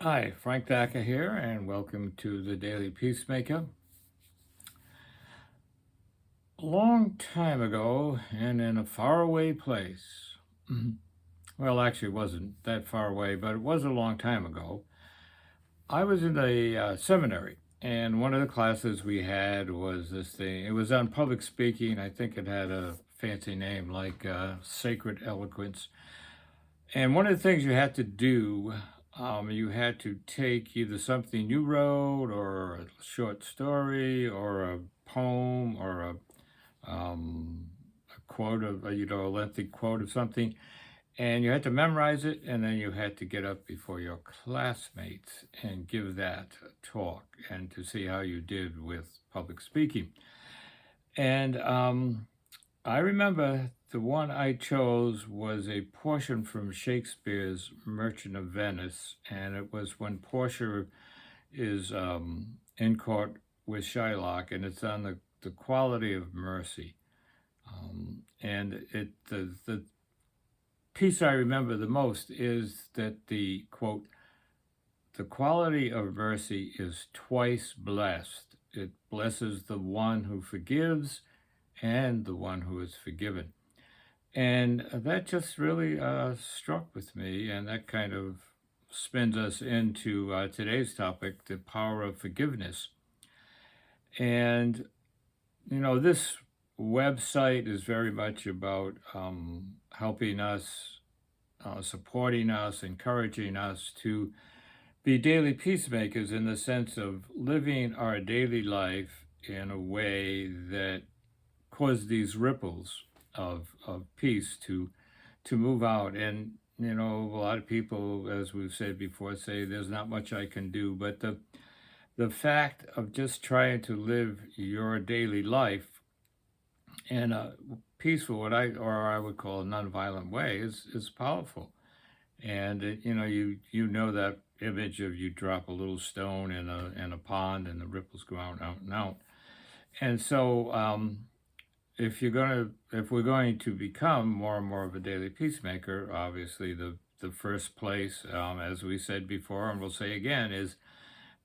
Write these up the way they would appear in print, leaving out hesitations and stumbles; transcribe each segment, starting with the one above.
Hi, Frank Thacker here, and welcome to the Daily Peacemaker. A long time ago, and in a faraway place, well, actually, it wasn't that far away, but it was a long time ago. I was in a seminary, and one of the classes we had was this thing. It was on public speaking. I think it had a fancy name like Sacred Eloquence. And one of the things you had to do, you had to take either something you wrote, or a short story, or a poem, or a quote of, a lengthy quote of something, and you had to memorize it, and then you had to get up before your classmates and give that talk, and to see how you did with public speaking. And I remember the one I chose was a portion from Shakespeare's Merchant of Venice, and it was when Portia is in court with Shylock, and it's on the quality of mercy. And the piece I remember the most is that the quote, the quality of mercy is twice blessed. It blesses the one who forgives and the one who is forgiven. And that just really struck with me, and that kind of spins us into today's topic, the power of forgiveness. And, this website is very much about helping us, supporting us, encouraging us to be daily peacemakers in the sense of living our daily life in a way that cause these ripples of peace to move out. And a lot of people, as we've said before, say there's not much I can do, but the fact of just trying to live your daily life in a peaceful, I would call a nonviolent way, is powerful. And you know that image of you drop a little stone in a pond and the ripples go out and out and out. And so if we're going to become more and more of a daily peacemaker, obviously the first place, as we said before, and we'll say again, is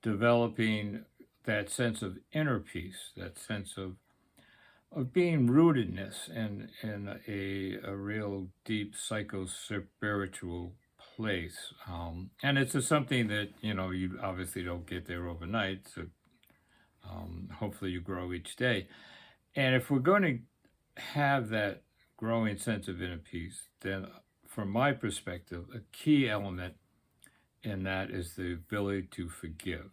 developing that sense of inner peace, that sense of being rootedness in a real deep psycho-spiritual place. And it's just something that, you obviously don't get there overnight. So hopefully you grow each day. And if we're going to have that growing sense of inner peace, then from my perspective, a key element in that is the ability to forgive,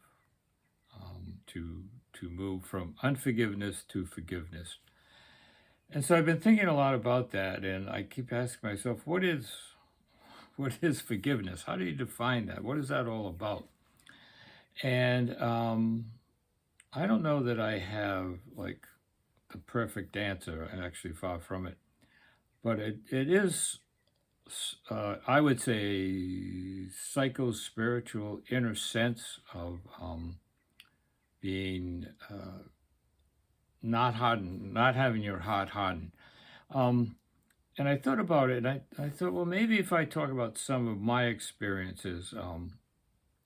to move from unforgiveness to forgiveness. And so I've been thinking a lot about that, and I keep asking myself, what is forgiveness? How do you define that? What is that all about? And I don't know that I have like the perfect answer, and actually far from it. But it is, I would say, psycho-spiritual inner sense of being not hardened, not having your heart hardened. Um, and I thought about it, and I thought, well, maybe if I talk about some of my experiences,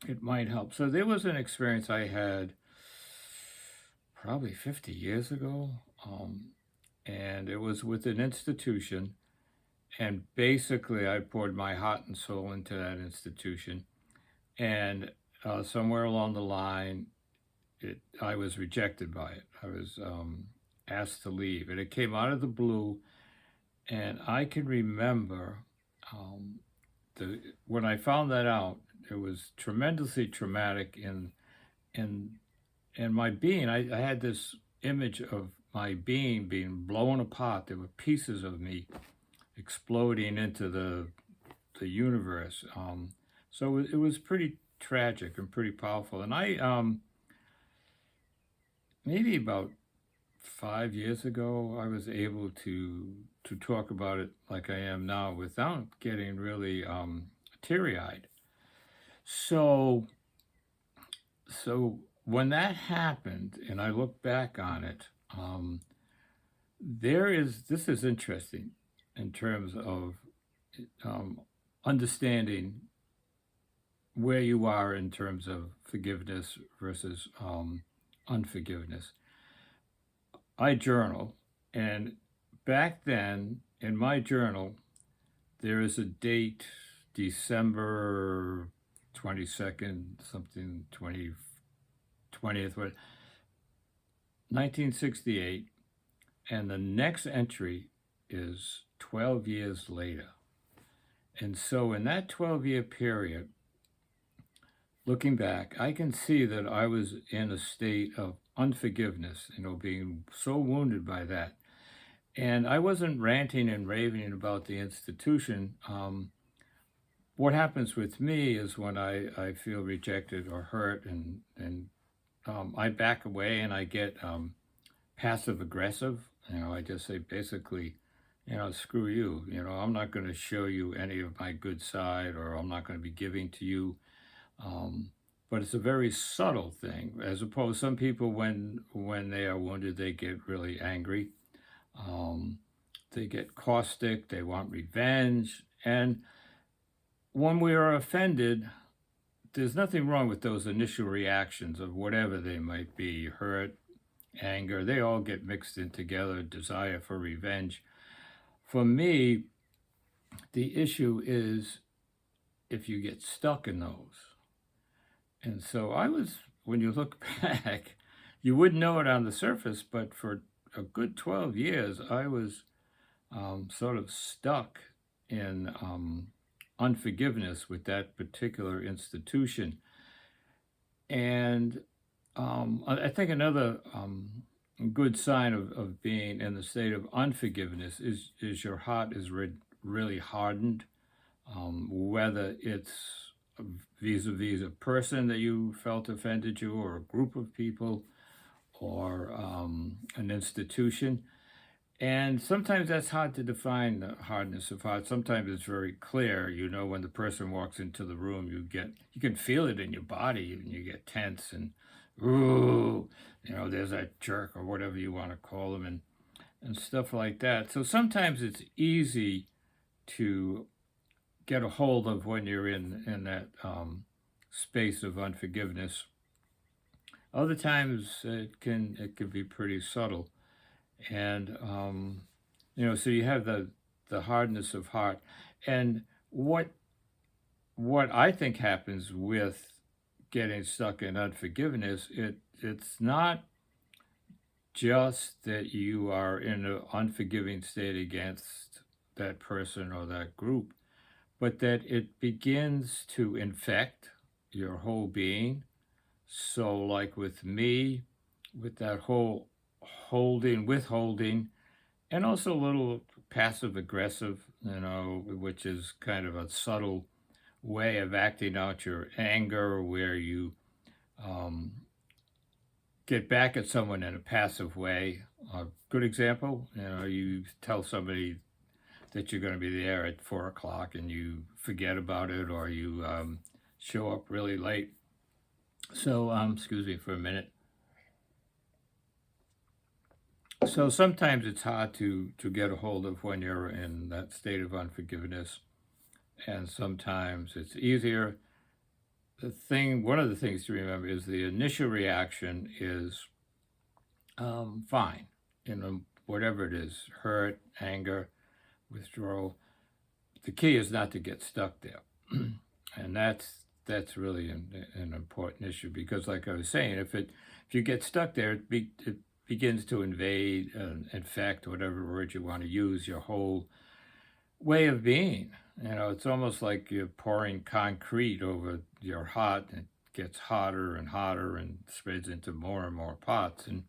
it might help. So there was an experience I had probably 50 years ago, and it was with an institution. And basically, I poured my heart and soul into that institution. And somewhere along the line, I was rejected by it. I was asked to leave, and it came out of the blue. And I can remember when I found that out, it was tremendously traumatic in my being. I had this image of my being blown apart. There were pieces of me exploding into the universe. So it was pretty tragic and pretty powerful. And I maybe about 5 years ago, I was able to talk about it like I am now without getting really teary-eyed. So when that happened, and I look back on it, this is interesting in terms of understanding where you are in terms of forgiveness versus unforgiveness. I journal, and back then in my journal, there is a date, December 22nd, something 20th, 1968, and the next entry is 12 years later. And so in that 12-year period, looking back, I can see that I was in a state of unforgiveness, being so wounded by that. And I wasn't ranting and raving about the institution. What happens with me is when I feel rejected or hurt, and I back away and I get passive aggressive. I just say basically, screw you. I'm not going to show you any of my good side, or I'm not going to be giving to you. But it's a very subtle thing, as opposed some people, when they are wounded, they get really angry. They get caustic. They want revenge. And when we are offended, there's nothing wrong with those initial reactions of whatever they might be, hurt, anger. They all get mixed in together, desire for revenge. For me, the issue is if you get stuck in those. And so when you look back, you wouldn't know it on the surface, but for a good 12 years, I was sort of stuck in unforgiveness with that particular institution. And I think another good sign of being in the state of unforgiveness is your heart is really hardened, whether it's vis-a-vis a person that you felt offended you, or a group of people, or an institution. And sometimes that's hard to define, the hardness of heart. Sometimes it's very clear. When the person walks into the room, you can feel it in your body, and you get tense and, ooh, there's that jerk, or whatever you want to call them, and stuff like that. So sometimes it's easy to get a hold of when you're in that space of unforgiveness. Other times it can be pretty subtle. And so you have the hardness of heart. And what I think happens with getting stuck in unforgiveness, it's not just that you are in an unforgiving state against that person or that group, but that it begins to infect your whole being. So like with me, with that whole withholding, and also a little passive aggressive, which is kind of a subtle way of acting out your anger, where you get back at someone in a passive way. A good example, you tell somebody that you're going to be there at 4 o'clock and you forget about it, or you show up really late. So, excuse me for a minute. So sometimes it's hard to get a hold of when you're in that state of unforgiveness, and sometimes it's easier. One of the things to remember is the initial reaction is fine, whatever it is, hurt, anger, withdrawal. The key is not to get stuck there. And that's really an important issue, because like I was saying, if you get stuck there, it begins to invade, infect, whatever word you want to use, your whole way of being. It's almost like you're pouring concrete over your heart, and it gets hotter and hotter and spreads into more and more pots. And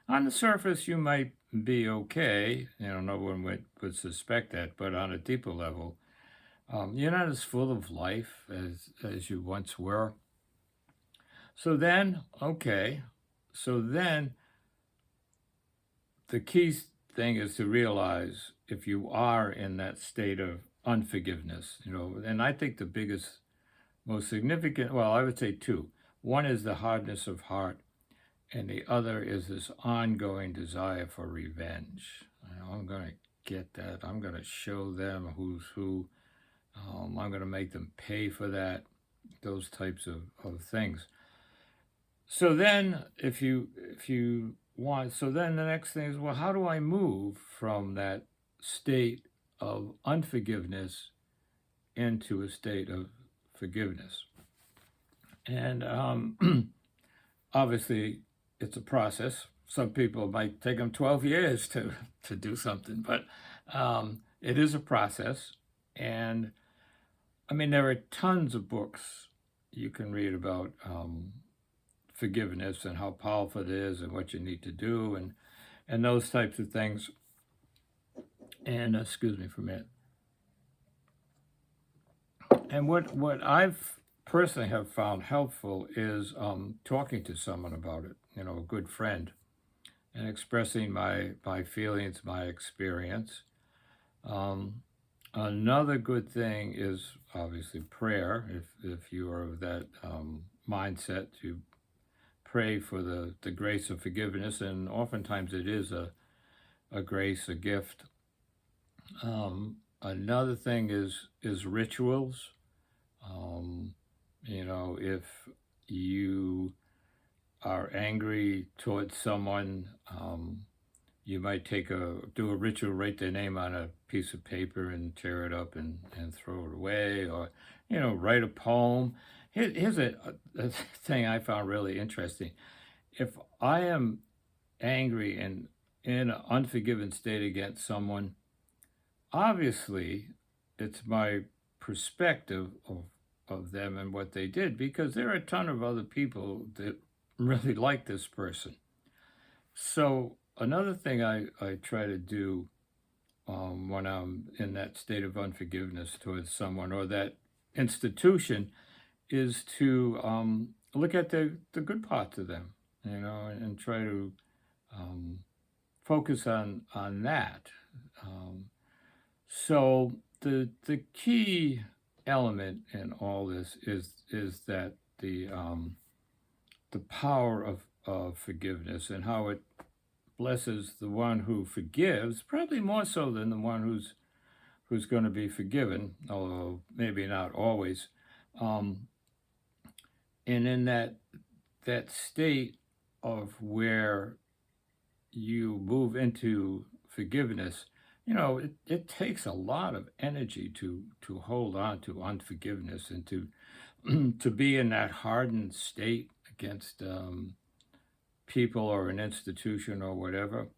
on the surface, you might be okay. No one would suspect that. But on a deeper level, you're not as full of life as you once were. So then the key thing is to realize if you are in that state of unforgiveness, and I think the biggest, most significant, well, I would say two. One is the hardness of heart, and the other is this ongoing desire for revenge. I'm going to get that. I'm going to show them who's who. I'm going to make them pay for that. those types of things. So then, if you want, so then the next thing is, well, how do I move from that state of unforgiveness into a state of forgiveness? And obviously, it's a process. Some people might take them 12 years to do something, but it is a process. And I mean, there are tons of books you can read about forgiveness and how powerful it is and what you need to do and those types of things. And excuse me for a minute. And what I've personally have found helpful is talking to someone about it, a good friend, and expressing my feelings, my experience. Another good thing is obviously prayer. If you are of that mindset, to pray for the grace of forgiveness, and oftentimes it is a grace, a gift. Another thing is rituals. If you are angry towards someone, you might do a ritual, write their name on a piece of paper and tear it up and throw it away, or, write a poem. Here's a thing I found really interesting. If I am angry and in an unforgiven state against someone, obviously it's my perspective of them and what they did, because there are a ton of other people that really like this person. So another thing I try to do when I'm in that state of unforgiveness towards someone or that institution is to look at the good parts of them, and try to focus on that. So the key element in all this is that the power of forgiveness and how it blesses the one who forgives, probably more so than the one who's going to be forgiven, although maybe not always. And in that state of where you move into forgiveness, it takes a lot of energy to hold on to unforgiveness and to be in that hardened state against people or an institution or whatever.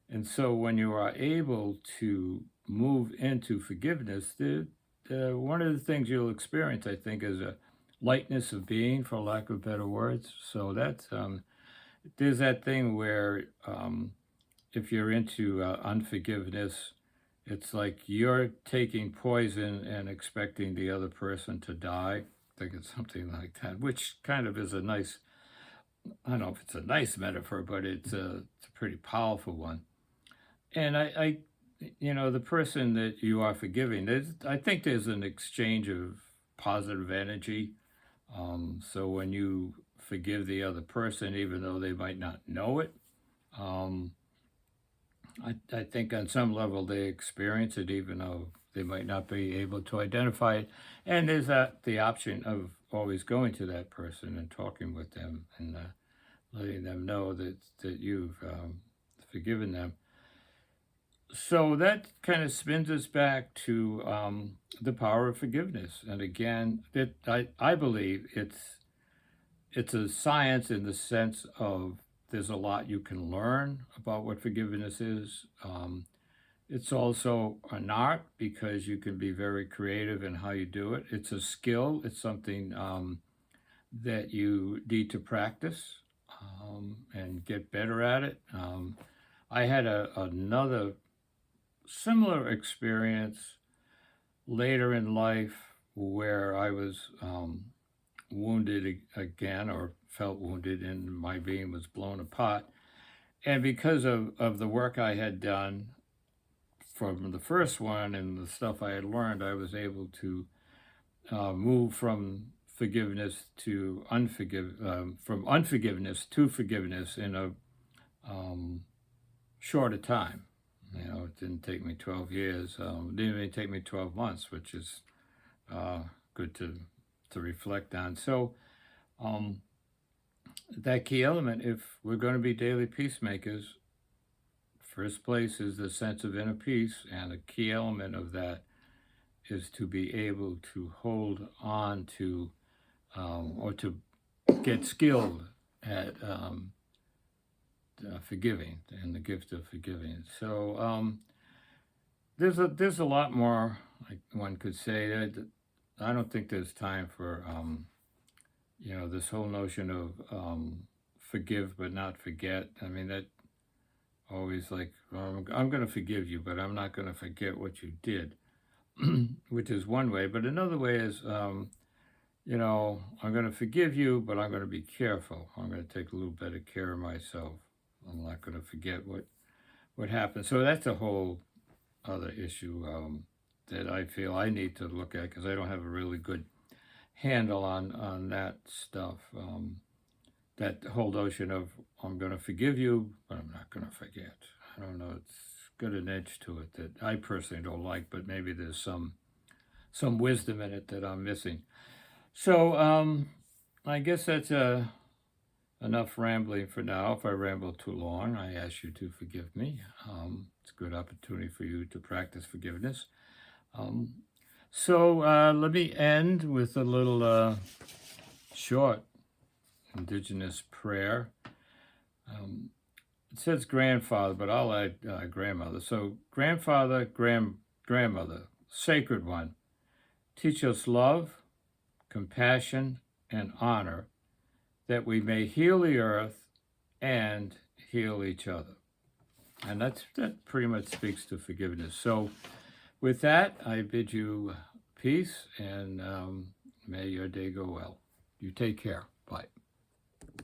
And so when you are able to move into forgiveness, one of the things you'll experience, I think, is a lightness of being, for lack of better words. So that's there's that thing where if you're into unforgiveness, it's like you're taking poison and expecting the other person to die. I think it's something like that, which kind of is a nice, I don't know if it's a nice metaphor, but it's a pretty powerful one. And I the person that you are forgiving, I think there's an exchange of positive energy. So when you forgive the other person, even though they might not know it, I think on some level they experience it, even though they might not be able to identify it. And there's the option of always going to that person and talking with them and letting them know that you've forgiven them. So that kind of spins us back to the power of forgiveness. And again, I believe it's a science in the sense of there's a lot you can learn about what forgiveness is. It's also an art because you can be very creative in how you do it. It's a skill. It's something that you need to practice and get better at it. I had another similar experience later in life where I was wounded again, or felt wounded, and my being was blown apart. And because of the work I had done from the first one and the stuff I had learned, I was able to move from forgiveness to from unforgiveness to forgiveness in a shorter time. It didn't take me 12 years. It didn't even take me 12 months, which is good to to reflect on. So that key element, if we're going to be daily peacemakers, first place is the sense of inner peace, and a key element of that is to be able to hold on to or to get skilled at forgiving and the gift of forgiving. So there's a lot more like one could say. I don't think there's time for this whole notion of forgive but not forget. I mean, that always like, I'm going to forgive you, but I'm not going to forget what you did, which is one way. But another way is, I'm going to forgive you, but I'm going to be careful. I'm going to take a little better care of myself. I'm not going to forget what happened. So that's a whole other issue that I feel I need to look at, because I don't have a really good handle on that stuff. That whole notion of, I'm going to forgive you, but I'm not going to forget. I don't know. It's got an edge to it that I personally don't like, but maybe there's some wisdom in it that I'm missing. So I guess that's enough rambling for now. If I ramble too long, I ask you to forgive me. It's a good opportunity for you to practice forgiveness. So let me end with a little short indigenous prayer. It says grandfather, but I'll add grandmother. So grandfather, grandmother, sacred one, teach us love, compassion, and honor, that we may heal the earth and heal each other. And that pretty much speaks to forgiveness. So with that, I bid you peace, and may your day go well. You take care. Bye.